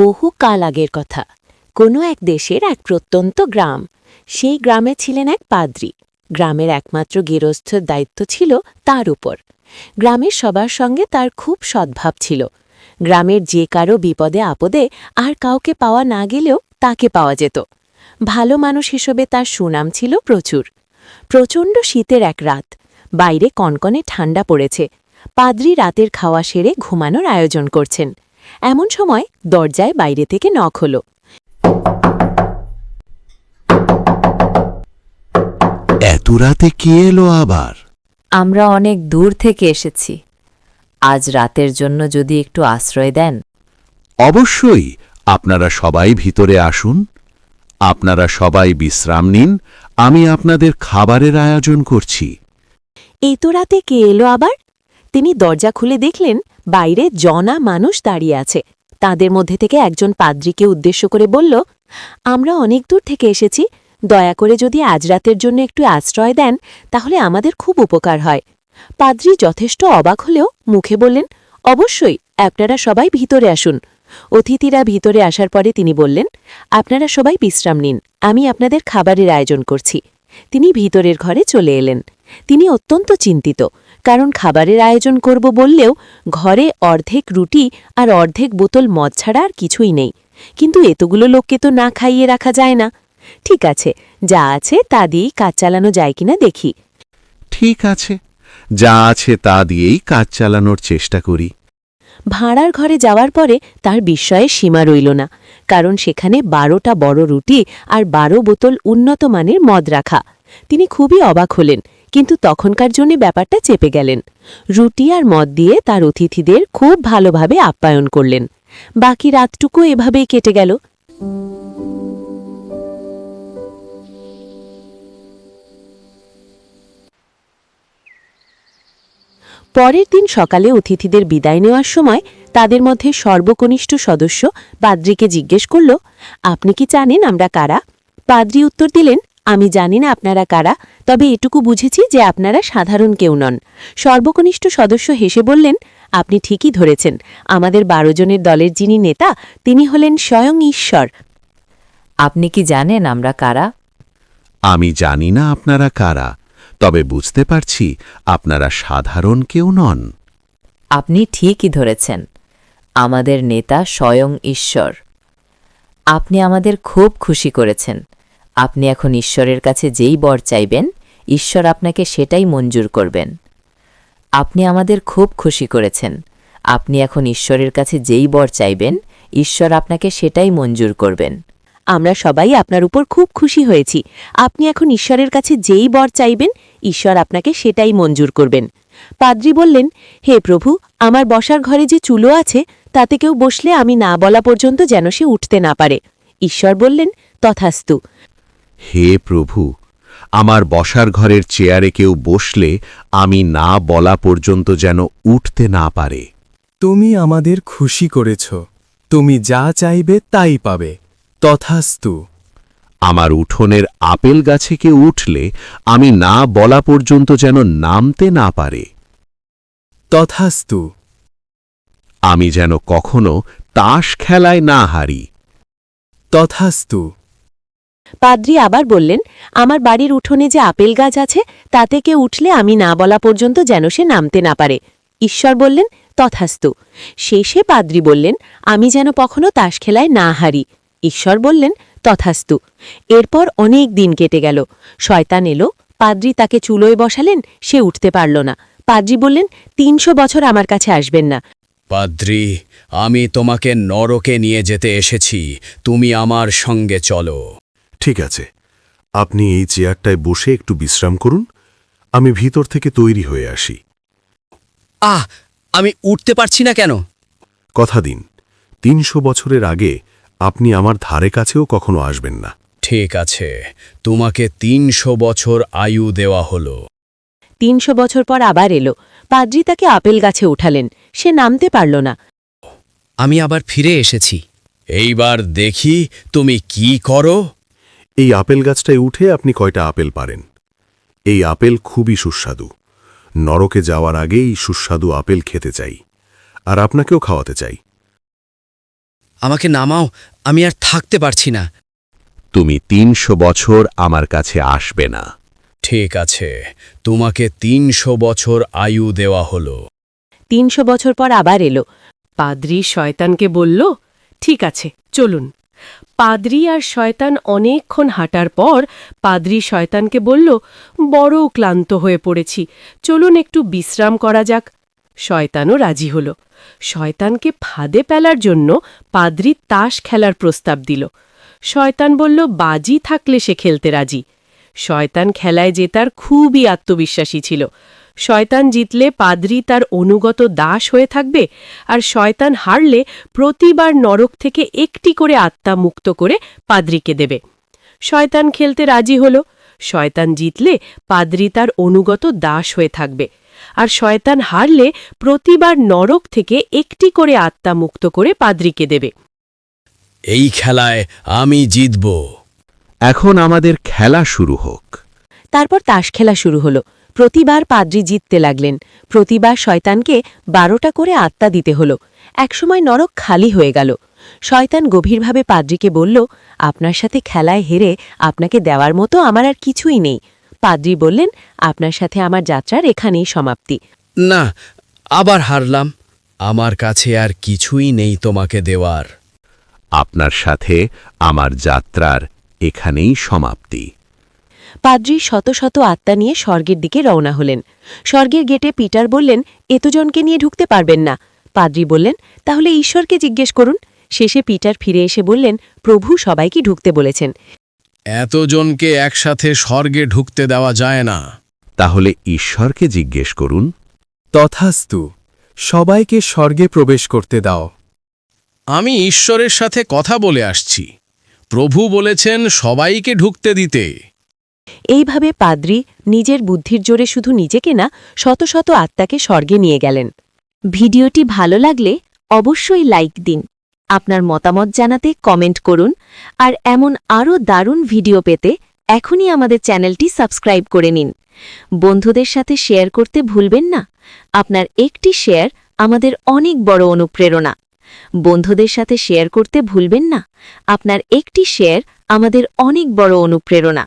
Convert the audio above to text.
বহু কাল আগের কথা। কোনো এক দেশের এক প্রত্যন্ত গ্রাম। সেই গ্রামে ছিলেন এক পাদ্রী। গ্রামের একমাত্র গৃহস্থের দায়িত্ব ছিল তার উপর। গ্রামের সবার সঙ্গে তার খুব সদ্ভাব ছিল। গ্রামের যে কারো বিপদে আপদে আর কাউকে পাওয়া না গেলেও তাকে পাওয়া যেত। ভালো মানুষ হিসেবে তার সুনাম ছিল প্রচুর। প্রচণ্ড শীতের এক রাত। বাইরে কনকনে ঠান্ডা পড়েছে। পাদ্রী রাতের খাওয়া সেরে ঘুমানোর আয়োজন করছেন। এমন সময় দরজায় বাইরে থেকে নক হল। এত রাতে কে এলো আবার? আমরা অনেক দূর থেকে এসেছি। আজ রাতের জন্য যদি একটু আশ্রয় দেন। অবশ্যই, আপনারা সবাই ভিতরে আসুন। আপনারা সবাই বিশ্রাম নিন, আমি আপনাদের খাবারের আয়োজন করছি। এই তো রাতে কে এলো আবার? তিনি দরজা খুলে দেখলেন বাইরে জনা মানুষ দাঁড়িয়ে আছে। তাদের মধ্যে থেকে একজন পাদ্রীকে উদ্দেশ্য করে বলল, আমরা অনেক দূর থেকে এসেছি, দয়া করে যদি আজ রাতের জন্য একটু আশ্রয় দেন তাহলে আমাদের খুব উপকার হয়। পাদ্রী যথেষ্ট অবাক হলেও মুখে বললেন, অবশ্যই, আপনারা সবাই ভিতরে আসুন। অতিথিরা ভিতরে আসার পরে তিনি বললেন, আপনারা সবাই বিশ্রাম নিন, আমি আপনাদের খাবারের আয়োজন করছি। তিনি ভিতরের ঘরে চলে এলেন। তিনি অত্যন্ত চিন্তিত, কারণ খাবারের আয়োজন করব বললেও ঘরে অর্ধেক রুটি আর অর্ধেক বোতল মদ ছাড়া আর কিছুই নেই। কিন্তু এতগুলো লোককে তো না খাইয়ে রাখা যায় না। ঠিক আছে, যা আছে তা দিয়েই কাজ চালানো যায় কিনা দেখি। ঠিক আছে, যা আছে তা দিয়েই কাজ চালানোর চেষ্টা করি। ভাঁড়ার ঘরে যাওয়ার পরে তার বিস্ময়ের সীমা রইল না, কারণ সেখানে 12টা বড় রুটি আর 12 বোতল উন্নত মানের মদ রাখা। তিনি খুবই অবাক হলেন, কিন্তু তখনকার জন্য ব্যাপারটা চেপে গেলেন। রুটি আর মদ দিয়ে তার অতিথিদের খুব ভালোভাবে আপ্যায়ন করলেন। বাকি রাতটুকু এভাবেই কেটে গেল। পরের দিন সকালে অতিথিদের বিদায় নেওয়ার সময় তাদের মধ্যে সর্বকনিষ্ঠ সদস্য পাদ্রীকে জিজ্ঞেস করল, আপনি কি জানেন আমরা কারা? পাদ্রী উত্তর দিলেন, আমি জানি না আপনারা কারা, তবে এটুকু বুঝেছি যে আপনারা সাধারণ কেউ নন। সর্বকনিষ্ঠ সদস্য হেসে বললেন, আপনি ঠিকই ধরেছেন, আমাদের 12 জনের দলের যিনি নেতা তিনি হলেন স্বয়ং ঈশ্বর। আপনি কি জানেন আমরা কারা? আমি জানি না আপনারা কারা, তবে বুঝতে পারছি আপনারা সাধারণ কেউ নন। আপনি ঠিকই ধরেছেন, আমাদের নেতা স্বয়ং ঈশ্বর। আপনি আমাদের খুব খুশি করেছেন। আপনি এখন ঈশ্বরের কাছে যেই বর চাইবেন, ঈশ্বর আপনাকে সেটাই মঞ্জুর করবেন। আপনি আমাদের খুব খুশি করেছেন। আপনি এখন ঈশ্বরের কাছে যেই বর চাইবেন, ঈশ্বর আপনাকে সেটাই মঞ্জুর করবেন। আমরা সবাই আপনার উপর খুব খুশি হয়েছি। আপনি এখন ঈশ্বরের কাছে যেই বর চাইবেন, ঈশ্বর আপনাকে সেটাই মঞ্জুর করবেন। পাদ্রী বললেন, হে প্রভু, আমার বসার ঘরে যে চুলো আছে তাতে কেউ বসলে আমি না বলা পর্যন্ত যেন সে উঠতে না পারে। ঈশ্বর বললেন, তথাস্তু। হে প্রভু, আমার বসার ঘরের চেয়ারে কেউ বসলে আমি না বলা পর্যন্ত যেন উঠতে না পারে। তুমি আমাদের খুশি করেছ, তুমি যা চাইবে তাই পাবে, তথাস্তু। আমার উঠোনের আপেল গাছে কেউ উঠলে আমি না বলা পর্যন্ত যেন নামতে না পারে। তথাস্তু। আমি যেন কখনো তাস খেলায় না হারি। তথাস্তু। পাদ্রী আবার বললেন, আমার বাড়ির উঠোনে যে আপেল গাছ আছে তাতে কেউ উঠলে আমি না বলা পর্যন্ত যেন সে নামতে না পারে। ঈশ্বর বললেন, তথাস্তু। শেষে পাদ্রী বললেন, আমি যেন কখনো তাস খেলায় না হারি। ঈশ্বর বললেন, তথাস্তু। এরপর অনেক দিন কেটে গেল। শয়তান এলো, পাদ্রী তাকে চুলোয় বসালেন, সে উঠতে পারল না। পাদ্রী বললেন, 300 বছর আমার কাছে আসবেন না। পাদ্রী, আমি তোমাকে নরকে নিয়ে যেতে এসেছি, তুমি আমার সঙ্গে চলো। ঠিক আছে, আপনি এই চেয়ারটায় বসে একটু বিশ্রাম করুন, আমি ভিতর থেকে তৈরি হয়ে আসি। আমি উঠতে পারছি না কেন? কথা দিন, 300 বছরের আগে আপনি আমার ধারে কাছেও কখনো আসবেন না। ঠিক আছে, তোমাকে 300 বছর আয়ু দেওয়া হলো। 300 বছর পর আবার এলো। পাদ্রী তাকে আপেল গাছে উঠালেন, সে নামতে পারল না। আমি আবার ফিরে এসেছি, এইবার দেখি তুমি কি করো। এই আপেল গাছটায় উঠে আপনি কয়টা আপেল পারেন। এই আপেল খুবই সুস্বাদু। নরকে যাওয়ার আগেই সুস্বাদু আপেল খেতে চাই, আর আপনাকেও খাওয়াতে চাই। আমাকে নামাও, আমি আর থাকতে পারছি না। তুমি ৩০০ বছর আমার কাছে আসবে না। ঠিক আছে, তোমাকে ৩০০ বছর আয়ু দেওয়া হলো। ৩০০ বছর পর আবার এলো। পাদ্রী শয়তানকে বলল, ঠিক আছে, চলুন। পাদ্রী আর শয়তান অনেকক্ষণ হাঁটার পর পাদ্রী শয়তানকে বলল, বড় ক্লান্ত হয়ে পড়েছি, চলুন একটু বিশ্রাম করা যাক। শয়তানও রাজি হল। শয়তানকে ফাঁদে ফেলার জন্য পাদ্রী তাস খেলার প্রস্তাব দিল। শয়তান বলল বাজি থাকলে সে খেলতে রাজি। শয়তান খেলায় জেতার খুবই আত্মবিশ্বাসী ছিল। শয়তান জিতলে পাদ্রী তার অনুগত দাস হয়ে থাকবে, আর শয়তান হারলে প্রতিবার নরক থেকে একটি করে আত্মা মুক্ত করে পাদ্রীকে দেবে। শয়তান খেলতে রাজি হল। শয়তান জিতলে পাদ্রী তার অনুগত দাস হয়ে থাকবে, আর শয়তান হারলে প্রতিবার নরক থেকে একটি করে আত্মা মুক্ত করে পাদ্রীকে দেবে। এই খেলায় আমি জিতব। এখন আমাদের খেলা শুরু হোক। তারপর তাস খেলা শুরু হলো। প্রতিবার পাদ্রী জিততে লাগলেন। প্রতিবার শয়তানকে 12টা করে আত্মা দিতে হলো। একসময় নরক খালি হয়ে গেল। শয়তান গভীরভাবে পাদ্রীকে বলল, আপনার সাথে খেলায় হেরে আপনাকে দেওয়ার মতো আমার আর কিছুই নেই। পাদ্রী বললেন, আপনার সাথে আমার যাত্রার এখানেই সমাপ্তি। না, আবার হারলাম। আমার কাছে আর কিছুই নেই তোমাকে দেওয়ার। আপনার সাথে আমার যাত্রার এখানেই সমাপ্তি। পাদ্রী শত শত আত্মা নিয়ে স্বর্গের দিকে রওনা হলেন। স্বর্গের গেটে পিটার বললেন, এতজনকে নিয়ে ঢুকতে পারবেন না। পাদ্রী বললেন, তাহলে ঈশ্বরকে জিজ্ঞেস করুন। শেষে পিটার ফিরে এসে বললেন, প্রভু সবাইকে ঢুকতে বলেছেন। এতজনকে একসাথে স্বর্গে ঢুকতে দেওয়া যায় না। তাহলে ঈশ্বরকে জিজ্ঞেস করুন। তথাস্তু, সবাইকে স্বর্গে প্রবেশ করতে দাও। আমি ঈশ্বরের সাথে কথা বলে আসছি। প্রভু বলেছেন সবাইকে ঢুকতে দিতে। এইভাবে পাদ্রী নিজের বুদ্ধির জোরে শুধু নিজেকে না, শত শত আত্মাকে স্বর্গে নিয়ে গেলেন। ভিডিওটি ভালো লাগলে অবশ্যই লাইক দিন। আপনার মতামত জানাতে কমেন্ট করুন, আর এমন আরও দারুণ ভিডিও পেতে এখনই আমাদের চ্যানেলটি সাবস্ক্রাইব করে নিন। বন্ধুদের সাথে শেয়ার করতে ভুলবেন না। আপনার একটি শেয়ার আমাদের অনেক বড় অনুপ্রেরণা। বন্ধুদের সাথে শেয়ার করতে ভুলবেন না। আপনার একটি শেয়ার আমাদের অনেক বড় অনুপ্রেরণা।